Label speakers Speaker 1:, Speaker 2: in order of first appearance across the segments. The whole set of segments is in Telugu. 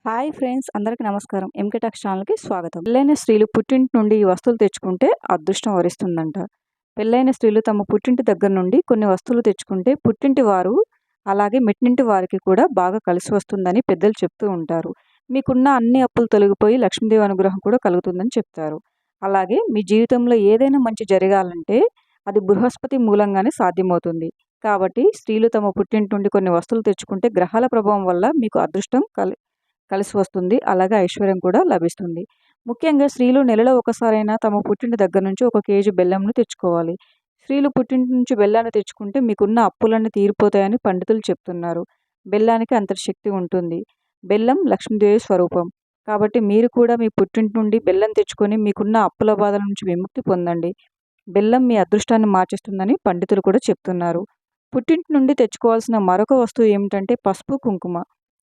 Speaker 1: హాయ్ ఫ్రెండ్స్, అందరికీ నమస్కారం. ఎంకే టాక్స్ ఛానల్‌కి స్వాగతం. పెళ్ళైన స్త్రీలు పుట్టింటి నుండి ఈ వస్తువులు తెచ్చుకుంటే అదృష్టం వరిస్తుందంట. పెళ్ళైన స్త్రీలు తమ పుట్టింటి దగ్గర నుండి కొన్ని వస్తువులు తెచ్చుకుంటే పుట్టింటి వారు అలాగే మెట్టినింటి వారికి కూడా బాగా కలిసి వస్తుందని పెద్దలు చెప్తూ ఉంటారు. మీకున్న అన్ని అప్పులు తొలగిపోయి లక్ష్మీదేవి అనుగ్రహం కూడా కలుగుతుందని చెప్తారు. అలాగే మీ జీవితంలో ఏదైనా మంచి జరగాలంటే అది బృహస్పతి మూలంగానే సాధ్యమవుతుంది. కాబట్టి స్త్రీలు తమ పుట్టింటి నుండి కొన్ని వస్తువులు తెచ్చుకుంటే గ్రహాల ప్రభావం వల్ల మీకు అదృష్టం కలిసి వస్తుంది. అలాగే ఐశ్వర్యం కూడా లభిస్తుంది. ముఖ్యంగా స్త్రీలు నెలలో ఒకసారైనా తమ పుట్టింటి దగ్గర నుంచి 1 కేజీ బెల్లంను తెచ్చుకోవాలి. స్త్రీలు పుట్టింటి నుంచి బెల్లాన్ని తెచ్చుకుంటే మీకున్న అప్పులన్నీ తీరిపోతాయని పండితులు చెప్తున్నారు. బెల్లానికి అంతటి శక్తి ఉంటుంది. బెల్లం లక్ష్మీదేవి స్వరూపం. కాబట్టి మీరు కూడా మీ పుట్టింటి నుండి బెల్లం తెచ్చుకొని మీకున్న అప్పుల బాధల నుంచి విముక్తి పొందండి. బెల్లం మీ అదృష్టాన్ని మార్చేస్తుందని పండితులు కూడా చెప్తున్నారు. పుట్టింటి నుండి తెచ్చుకోవాల్సిన మరొక వస్తువు ఏమిటంటే పసుపు, కుంకుమ.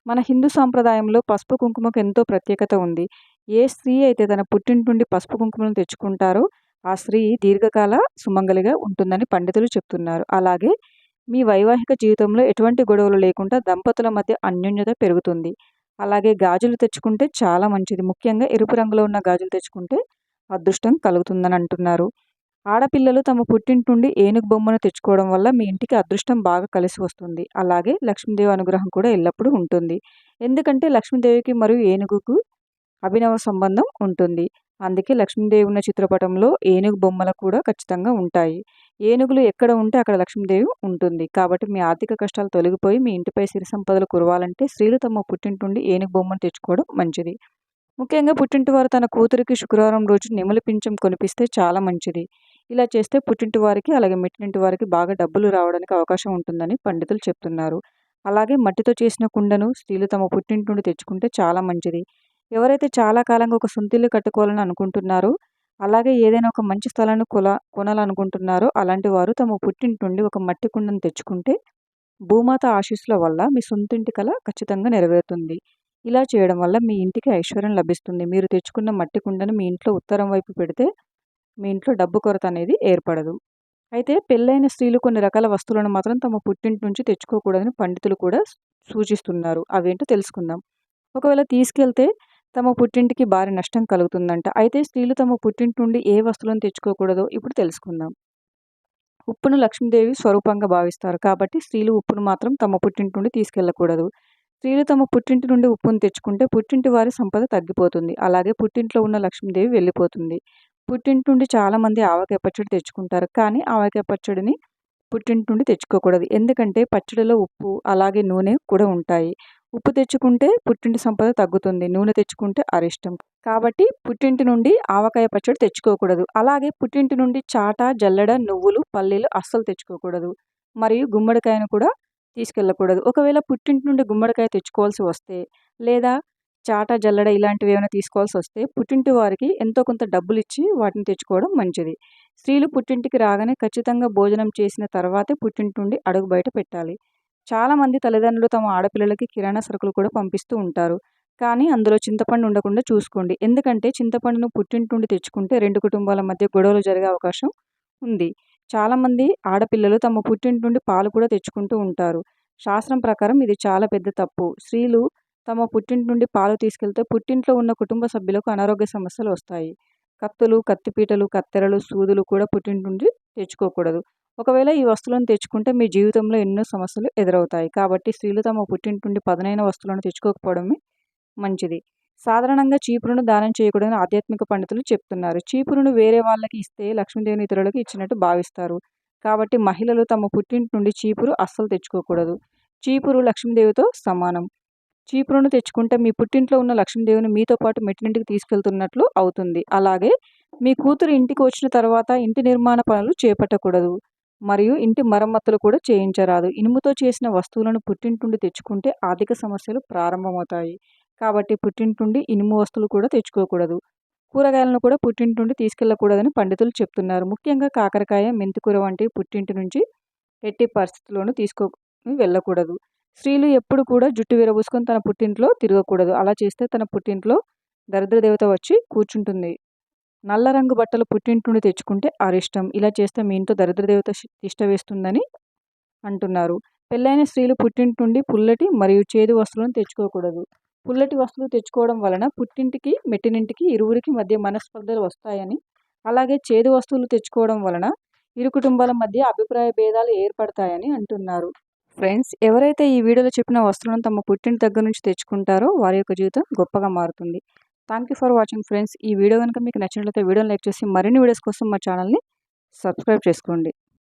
Speaker 1: మన హిందూ సాంప్రదాయంలో పసుపు కుంకుమకు ఎంతో ప్రత్యేకత ఉంది. ఏ స్త్రీ అయితే తన పుట్టింటి నుండి పసుపు కుంకుమను తెచ్చుకుంటారో ఆ స్త్రీ దీర్ఘకాల సుమంగలిగా ఉంటుందని పండితులు చెప్తున్నారు. అలాగే మీ వైవాహిక జీవితంలో ఎటువంటి గొడవలు లేకుండా దంపతుల మధ్య అన్యోన్యత పెరుగుతుంది. అలాగే గాజులు తెచ్చుకుంటే చాలా మంచిది. ముఖ్యంగా ఎరుపు రంగులో ఉన్న గాజులు తెచ్చుకుంటే అదృష్టం కలుగుతుందని అంటున్నారు. ఆడపిల్లలు తమ పుట్టింటి నుండి ఏనుగు బొమ్మను తెచ్చుకోవడం వల్ల మీ ఇంటికి అదృష్టం బాగా కలిసి వస్తుంది. అలాగే లక్ష్మీదేవి అనుగ్రహం కూడా ఎల్లప్పుడూ ఉంటుంది. ఎందుకంటే లక్ష్మీదేవికి మరియు ఏనుగుకు అభినవ సంబంధం ఉంటుంది. అందుకే లక్ష్మీదేవి ఉన్న చిత్రపటంలో ఏనుగు బొమ్మలు కూడా ఖచ్చితంగా ఉంటాయి. ఏనుగులు ఎక్కడ ఉంటే అక్కడ లక్ష్మీదేవి ఉంటుంది. కాబట్టి మీ ఆర్థిక కష్టాలు తొలగిపోయి మీ ఇంటిపై సిరి సంపదలు కురవాలంటే స్త్రీలు తమ పుట్టింటి నుండి ఏనుగు బొమ్మను తెచ్చుకోవడం మంచిది. ముఖ్యంగా పుట్టింటి వారు తన కూతురికి శుక్రవారం రోజు నెమలి పింఛం కొనిపిస్తే చాలా మంచిది. ఇలా చేస్తే పుట్టింటి వారికి అలాగే మెట్టినింటి వారికి బాగా డబ్బులు రావడానికి అవకాశం ఉంటుందని పండితులు చెప్తున్నారు. అలాగే మట్టితో చేసిన కుండను స్త్రీలు తమ పుట్టింటి నుండి తెచ్చుకుంటే చాలా మంచిది. ఎవరైతే చాలా కాలంగా ఒక సొంతిల్లు కట్టుకోవాలని అనుకుంటున్నారో, అలాగే ఏదైనా ఒక మంచి స్థలాన్ని కొనాలనుకుంటున్నారో అలాంటి వారు తమ పుట్టింటి నుండి ఒక మట్టి కుండను తెచ్చుకుంటే భూమాత ఆశీస్సుల వల్ల మీ సొంతింటి కల ఖచ్చితంగా నెరవేరుతుంది. ఇలా చేయడం వల్ల మీ ఇంటికి ఐశ్వర్యం లభిస్తుంది. మీరు తెచ్చుకున్న మట్టి కుండను మీ ఇంట్లో ఉత్తరం వైపు పెడితే మీ ఇంట్లో డబ్బు కొరత అనేది ఏర్పడదు. అయితే పెళ్ళైన స్త్రీలు కొన్ని రకాల వస్తువులను మాత్రం తమ పుట్టింటి నుంచి తెచ్చుకోకూడదని పండితులు కూడా సూచిస్తున్నారు. అవేంటో తెలుసుకుందాం. ఒకవేళ తీసుకెళ్తే తమ పుట్టింటికి భారీ నష్టం కలుగుతుందంట. అయితే స్త్రీలు తమ పుట్టింటి నుండి ఏ వస్తువులను తెచ్చుకోకూడదో ఇప్పుడు తెలుసుకుందాం. ఉప్పును లక్ష్మీదేవి స్వరూపంగా భావిస్తారు. కాబట్టి స్త్రీలు ఉప్పును మాత్రం తమ పుట్టింటి నుండి తీసుకెళ్లకూడదు. స్త్రీలు తమ పుట్టింటి నుండి ఉప్పును తెచ్చుకుంటే పుట్టింటి వారి సంపద తగ్గిపోతుంది. అలాగే పుట్టింట్లో ఉన్న లక్ష్మీదేవి వెళ్ళిపోతుంది. పుట్టింటి నుండి చాలామంది ఆవకాయ పచ్చడి తెచ్చుకుంటారు. కానీ ఆవకాయ పచ్చడిని పుట్టింటి నుండి తెచ్చుకోకూడదు. ఎందుకంటే పచ్చడిలో ఉప్పు అలాగే నూనె కూడా ఉంటాయి. ఉప్పు తెచ్చుకుంటే పుట్టింటి సంపద తగ్గుతుంది. నూనె తెచ్చుకుంటే అరిష్టం. కాబట్టి పుట్టింటి నుండి ఆవకాయ పచ్చడి తెచ్చుకోకూడదు. అలాగే పుట్టింటి నుండి చాట, జల్లెడ, నువ్వులు, పల్లీలు అస్సలు తెచ్చుకోకూడదు. మరియు గుమ్మడికాయను కూడా తీసుకెళ్ళకూడదు. ఒకవేళ పుట్టింటి నుండి గుమ్మడికాయ తెచ్చుకోవాల్సి వస్తే లేదా చాట, జల్లెడ ఇలాంటివి ఏమైనా తీసుకోవాల్సి వస్తే పుట్టింటి వారికి ఎంతో కొంత డబ్బులిచ్చి వాటిని తెచ్చుకోవడం మంచిది. స్త్రీలు పుట్టింటికి రాగానే ఖచ్చితంగా భోజనం చేసిన తర్వాతే పుట్టింటి నుండి అడుగు బయట పెట్టాలి. చాలామంది తల్లిదండ్రులు తమ ఆడపిల్లలకి కిరాణా సరుకులు కూడా పంపిస్తూ ఉంటారు. కానీ అందులో చింతపండు ఉండకుండా చూసుకోండి. ఎందుకంటే చింతపండును పుట్టింటి నుండి తెచ్చుకుంటే 2 కుటుంబాల మధ్య గొడవలు జరిగే అవకాశం ఉంది. చాలామంది ఆడపిల్లలు తమ పుట్టింటి నుండి పాలు కూడా తెచ్చుకుంటూ ఉంటారు. శాస్త్రం ప్రకారం ఇది చాలా పెద్ద తప్పు. స్త్రీలు తమ పుట్టింటి నుండి పాలు తీసుకెళ్తే పుట్టింట్లో ఉన్న కుటుంబ సభ్యులకు అనారోగ్య సమస్యలు వస్తాయి. కత్తులు, కత్తిపీటలు, కత్తెరలు, సూదులు కూడా పుట్టింటి నుండి తెచ్చుకోకూడదు. ఒకవేళ ఈ వస్తువులను తెచ్చుకుంటే మీ జీవితంలో ఎన్నో సమస్యలు ఎదురవుతాయి. కాబట్టి స్త్రీలు తమ పుట్టింటి నుండి పదునైన వస్తువులను తెచ్చుకోకపోవడమే మంచిది. సాధారణంగా చీపురును దానం చేయకూడదని ఆధ్యాత్మిక పండితులు చెప్తున్నారు. చీపురును వేరే వాళ్ళకి ఇస్తే లక్ష్మీదేవిని ఇతరులకు ఇచ్చినట్టు భావిస్తారు. కాబట్టి మహిళలు తమ పుట్టింటి నుండి చీపురు అస్సలు తెచ్చుకోకూడదు. చీపురు లక్ష్మీదేవితో సమానం. చీపురును తెచ్చుకుంటే మీ పుట్టింట్లో ఉన్న లక్ష్మీదేవిని మీతో పాటు మెట్టినింటికి తీసుకెళ్తున్నట్లు అవుతుంది. అలాగే మీ కూతురు ఇంటికి వచ్చిన తర్వాత ఇంటి నిర్మాణ పనులు చేపట్టకూడదు. మరియు ఇంటి మరమ్మతులు కూడా చేయించరాదు. ఇనుముతో చేసిన వస్తువులను పుట్టింటి నుండి తెచ్చుకుంటే ఆర్థిక సమస్యలు ప్రారంభమవుతాయి. కాబట్టి పుట్టింటి నుండి ఇనుము వస్తువులు కూడా తెచ్చుకోకూడదు. కూరగాయలను కూడా పుట్టింటి నుండి తీసుకెళ్లకూడదని పండితులు చెప్తున్నారు. ముఖ్యంగా కాకరకాయ, మెంతికూర వంటివి పుట్టింటి నుంచి ఎట్టి పరిస్థితుల్లోనూ తీసుకొని వెళ్ళకూడదు. స్త్రీలు ఎప్పుడు కూడా జుట్టు విరబూసుకొని తన పుట్టింట్లో తిరగకూడదు. అలా చేస్తే తన పుట్టింట్లో దరిద్ర దేవత వచ్చి కూర్చుంటుంది. నల్ల రంగు బట్టలు పుట్టింటి నుండి తెచ్చుకుంటే అరిష్టం. ఇలా చేస్తే మీ ఇంట్లో దరిద్ర దేవత తిష్ట వేస్తుందని అంటున్నారు. పెళ్ళైన స్త్రీలు పుట్టింటి నుండి పుల్లటి మరియు చేదు వస్తువులను తెచ్చుకోకూడదు. పుల్లటి వస్తువులు తెచ్చుకోవడం వలన పుట్టింటికి మెట్టినింటికి ఇరువురికి మధ్య మనస్పర్ధలు వస్తాయని, అలాగే చేదు వస్తువులు తెచ్చుకోవడం వలన ఇరు కుటుంబాల మధ్య అభిప్రాయ భేదాలు ఏర్పడతాయని అంటున్నారు. ఫ్రెండ్స్, ఎవరైతే ఈ వీడియోలో చెప్పిన వస్తువులను తమ పుట్టింటి దగ్గర నుంచి తెచ్చుకుంటారో వారి యొక్క జీవితం గొప్పగా మారుతుంది. Thank you for watching friends. ఈ వీడియో కనుక మీకు నచ్చినట్లయితే వీడియోని లైక్ చేసి మరిన్ని వీడియోస్ కోసం మా ఛానల్ని సబ్స్క్రైబ్ చేసుకోండి.